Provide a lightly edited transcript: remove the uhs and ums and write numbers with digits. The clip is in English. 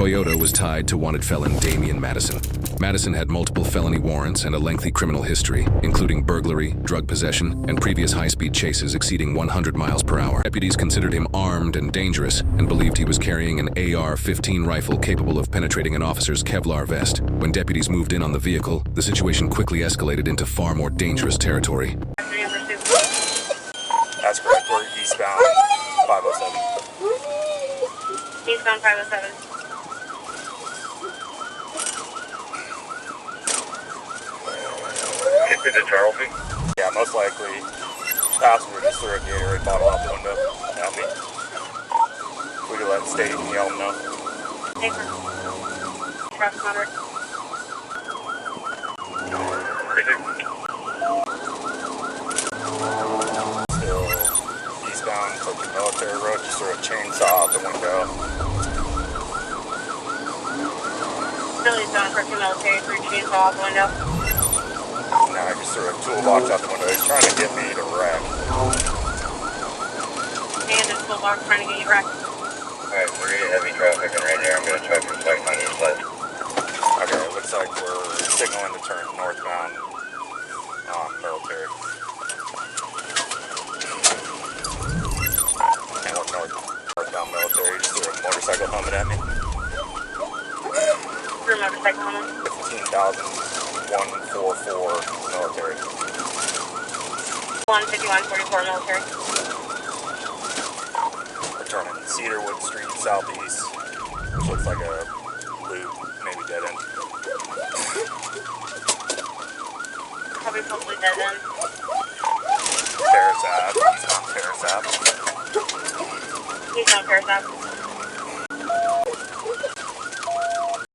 Toyota was tied to wanted felon Damian Madison. Madison had multiple felony warrants and a lengthy criminal history, including burglary, drug possession, and previous high-speed chases exceeding 100 miles per hour. Deputies considered him armed and dangerous and believed he was carrying an AR15 rifle capable of penetrating an officer's Kevlar vest. When deputies moved in on the vehicle, the situation quickly escalated into far more dangerous territory. That's correct. We're eastbound 507. Eastbound 507. Hit the Charleston? Yeah, most likely. Passenger just threw a Gatorade bottle out the window at me. We could let state and yell no. Paper. Traffic moderate. Still eastbound Tokyo Military Road, just threw a chainsaw out the window. Still eastbound Tokyo Military, 3 chainsaw out the window. No, I just threw a toolbox out the window. He's trying to get me to wreck. And a toolbox trying to get you wrecked. Alright, we're getting heavy traffic, and right here I'm going to try to fight on your side. Okay, it looks like we're signaling to turn northbound on Military. And we're northbound Military, just threw a motorcycle helmet at me. Through motorcycle helmet. 15,144 Military. 15144 military. We're turning Cedarwood Street southeast, which looks like a loop, maybe dead end. Probably dead end. Terrace Ave, eastbound Terrace Ave. Eastbound Paris Ave.